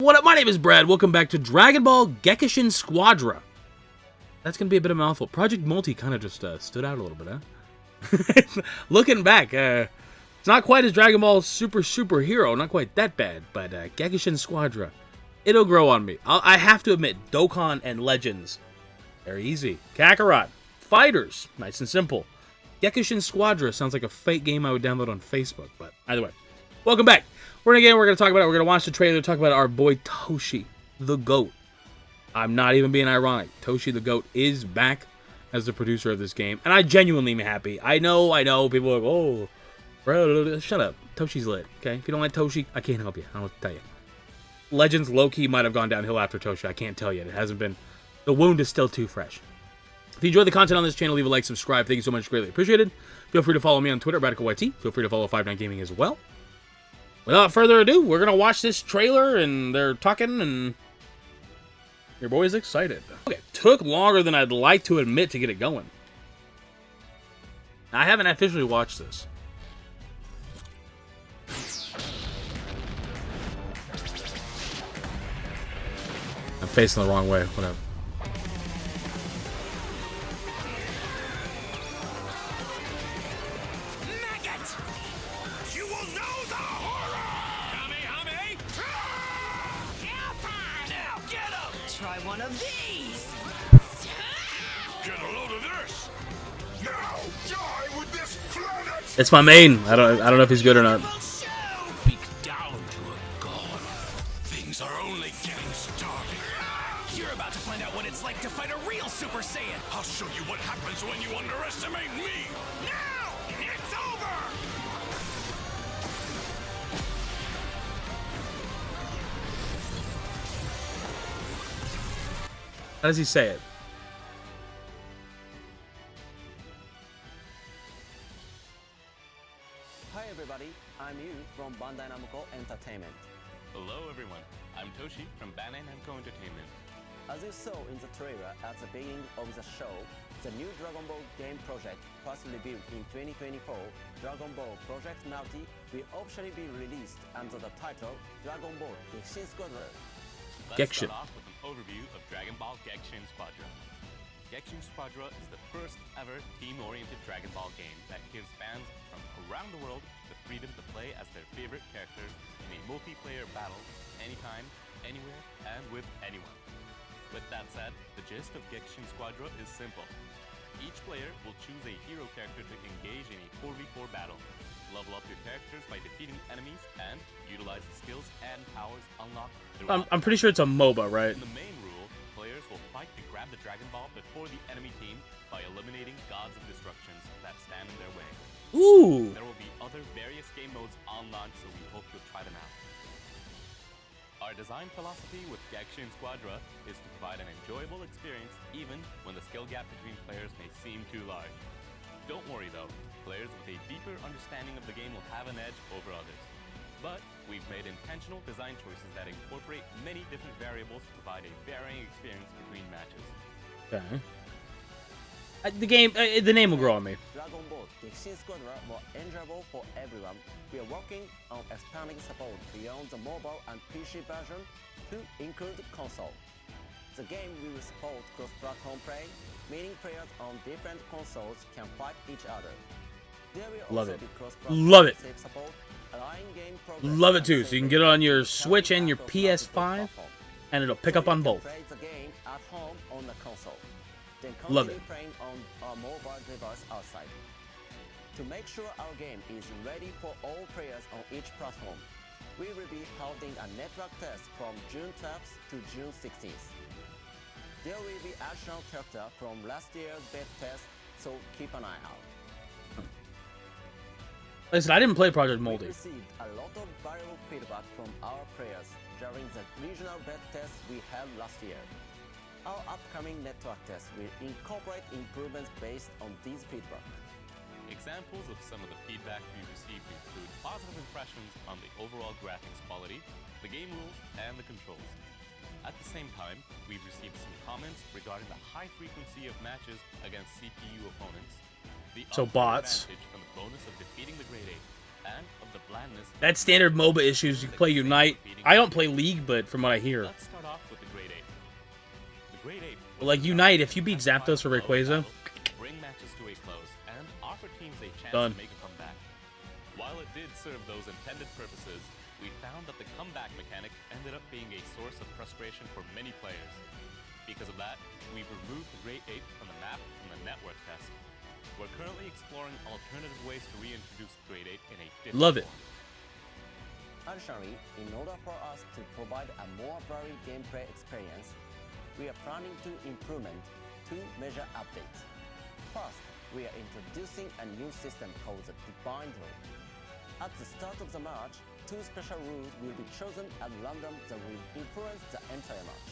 What up, my name is Brad. Welcome back to Dragon Ball Gekishin Squadra. That's going to be a bit of a mouthful. Project Multi kind of just stood out a little bit, huh? Looking back, it's not quite as Dragon Ball Superhero, not quite that bad, but Gekishin Squadra, it'll grow on me. I have to admit, Dokkan and Legends, they're easy. Kakarot, Fighters, nice and simple. Gekishin Squadra sounds like a fake game I would download on Facebook, but either way. Welcome back. We're going to talk about it. We're going to watch the trailer, talk about our boy Toshi, the GOAT. I'm not even being ironic. Toshi, the GOAT, is back as the producer of this game, and I genuinely am happy. I know, people are like, oh, bro, shut up. Toshi's lit, okay? If you don't like Toshi, I can't help you. I don't know what to tell you. Legends low-key might have gone downhill after Toshi. I can't tell yet. It hasn't been, the wound is still too fresh. If you enjoy the content on this channel, leave a like, subscribe. Thank you so much. Greatly appreciated. Feel free to follow me on Twitter, RadicalYT. Feel free to follow 59 Gaming as well. Without further ado, we're going to watch this trailer, and they're talking, and your boy's excited. Okay, took longer than I'd like to admit to get it going. I haven't officially watched this. I'm facing the wrong way, whatever. Try one of these. Get a load of this. Now die with this planet. It's my main. I don't know if he's good or not. Speak down to a god. Things are only getting started. You're about to find out what it's like to fight a real Super Saiyan. I'll show you what happens when you underestimate me. Now it's over. How does he say it? Hi everybody, I'm Yu from Bandai Namco Entertainment. Hello everyone, I'm Toshi from Bandai Namco Entertainment. As you saw in the trailer at the beginning of the show, the new Dragon Ball game project, first revealed in 2024, Dragon Ball Project Multi, will officially be released under the title Dragon Ball Gekishin Squadra. Let's start off with an overview of Dragon Ball Gekishin Squadra. Gekishin Squadra is the first ever team-oriented Dragon Ball game that gives fans from around the world the freedom to play as their favorite characters in a multiplayer battle anytime, anywhere, and with anyone. With that said, the gist of Gekishin Squadra is simple. Each player will choose a hero character to engage in a 4v4 battle. Level up your characters by defeating enemies and utilize the skills and powers unlocked throughout. I'm pretty sure it's a MOBA, right? In the main rule, players will fight to grab the Dragon Ball before the enemy team by eliminating gods of destructions that stand in their way. Ooh. There will be other various game modes on launch, so we hope you'll try them out. Our design philosophy with Gekishin Squadra is to provide an enjoyable experience even when the skill gap between players may seem too large. Don't worry though, players with a deeper understanding of the game will have an edge over others. But we've made intentional design choices that incorporate many different variables to provide a varying experience between matches. Okay. The name will grow on me. Dragon Ball Gekishin Squadra more enjoyable for everyone. We are working on expanding support beyond the mobile and PC version to include console. The game will support cross-platform play, meaning players on different consoles can fight each other. There will Love also it. be cross-platform Love it. save support, allowing game progress Love it and too. So you can get it on your Switch and your PS5, and it'll pick up on both. Play the game at home on the console, then Love continue it. playing on a mobile device outside. To make sure our game is ready for all players on each platform, we will be holding a network test from June 12th to June 16th. There will be additional character from last year's beta test, so keep an eye out. Listen, I didn't play Project We Multi. received a lot of valuable feedback from our players during the regional beta test we held last year. Our upcoming network test will incorporate improvements based on these feedback. Examples of some of the feedback we received include positive impressions on the overall graphics quality, the game rules, and the controls. At the same time, we've received some comments regarding the high frequency of matches against CPU opponents, the So unfair bots. advantage from the bonus of defeating the Grade 8, and of the blandness. That's standard MOBA issues. You can play Unite. I don't play League, but from what I hear. Let's start off with the Great Ape. The Great Ape. Like Unite, if you beat Zapdos or Rayquaza, bring matches to a close and offer teams a chance done. to make a comeback. While it did serve those intended purposes, we found that the comeback mechanic ended up being a source of frustration for many players. Because of that, we've removed the Great Ape from the map from the network test. We're currently exploring alternative ways to reintroduce the Great Ape in a different love it. form. Additionally, in order for us to provide a more varied gameplay experience, we are planning to implement two major updates. First, we are introducing a new system called the Divine Rule. At the start of the match, two special rules will be chosen at random that will influence the entire match.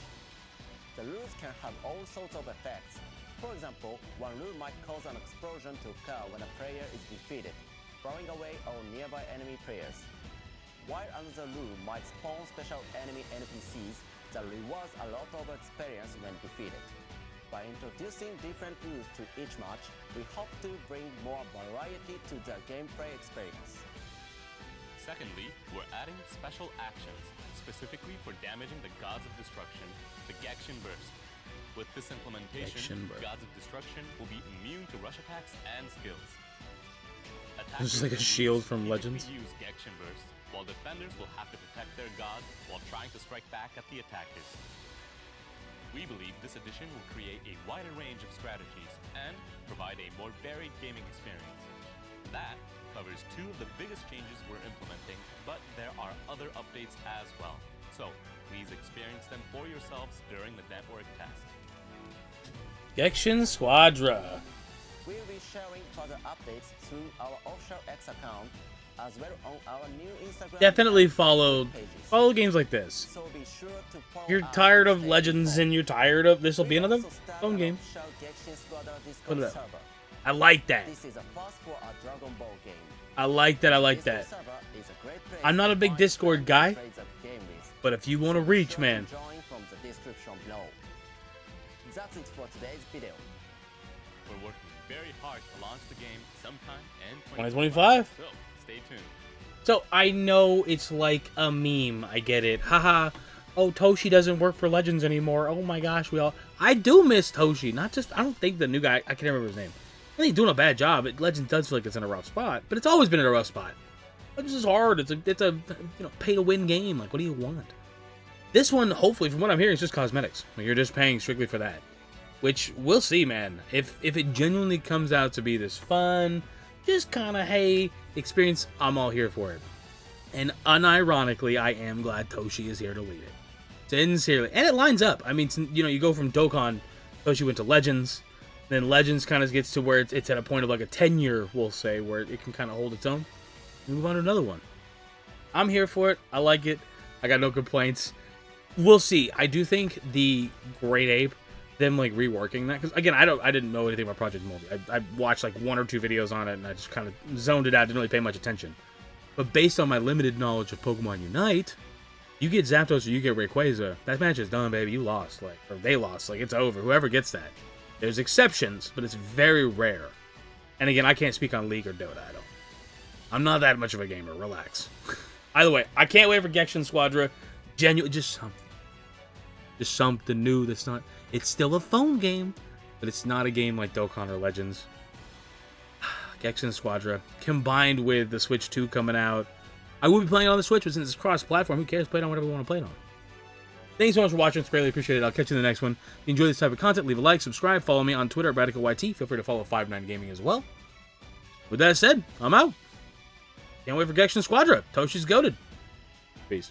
The rules can have all sorts of effects. For example, one rule might cause an explosion to occur when a player is defeated, blowing away all nearby enemy players. While another rule might spawn special enemy NPCs that rewards a lot of experience when defeated. By introducing different rules to each match, we hope to bring more variety to the gameplay experience. Secondly, we're adding special actions, specifically for damaging the Gods of Destruction, the Gekishin Burst. With this implementation, Gekishin Burst. Gods of Destruction will be immune to rush attacks and skills. This is like a shield from Attackers Legends. will use Gekishin Burst, while defenders will have to protect their god while trying to strike back at the attackers. We believe this addition will create a wider range of strategies and provide a more varied gaming experience. That covers two of the biggest changes we're implementing, but there are other updates as well. So please experience them for yourselves during the network test. Gekishin Squadra. We'll be sharing further updates through our official X account, as well on our new Instagram. Definitely and follow Facebook pages. games like this. So be sure to follow You're us tired to of stay Legends informed. and you're tired of this will be We another also started phone an game. official Gekishin Squadra Discord Look at that. server. I like that. This is a first for a Dragon Ball game. I like that. I like Discord that. server is a great place I'm not to a big find Discord friends guy, and trade the game with. but if you want to So be reach, sure to man, join from the description below. That's it for today's video. We're working very hard to launch the game sometime in 2025. So stay tuned. So I know it's like a meme. I get it. Haha. Oh, Toshi doesn't work for Legends anymore. Oh my gosh, I do miss Toshi. Not just, I don't think the new guy, I can't remember his name. I think he's doing a bad job. Legends does feel like it's in a rough spot, but it's always been in a rough spot. Legends is hard. It's a pay to win game. Like, what do you want? This one, hopefully, from what I'm hearing, is just cosmetics. Like, you're just paying strictly for that. Which, we'll see, man. If it genuinely comes out to be this fun, just kind of, hey, experience, I'm all here for it. And unironically, I am glad Toshi is here to lead it. Sincerely. And it lines up. I mean, you go from Dokkan, Toshi went to Legends, then Legends kind of gets to where it's at a point of like a tenure, we'll say, where it can kind of hold its own. Move on to another one. I'm here for it. I like it. I got no complaints. We'll see. I do think the Great Ape, them like reworking that, because again, I didn't know anything about Project Multi. I watched like 1 or 2 videos on it, and I just kind of zoned it out. Didn't really pay much attention. But based on my limited knowledge of Pokemon Unite, you get Zapdos or you get Rayquaza, that match is done, baby. You lost, or they lost. It's over. Whoever gets that. There's exceptions, but it's very rare. And again, I can't speak on League or Dota. I'm not that much of a gamer. Relax. Either way, I can't wait for Gekishin Squadra. Genuine, just something. Just something new that's not... It's still a phone game, but it's not a game like Dokkan or Legends. Gekishin Squadra, combined with the Switch 2 coming out. I will be playing it on the Switch, but since it's cross-platform, who cares? Play it on whatever you want to play it on. Thanks so much for watching. It's greatly appreciated. I'll catch you in the next one. If you enjoy this type of content, leave a like, subscribe, follow me on Twitter at BradicalYT. Feel free to follow 59 Gaming as well. With that said, I'm out. Can't wait for Gekishin Squadra. Toshi's goated. Peace.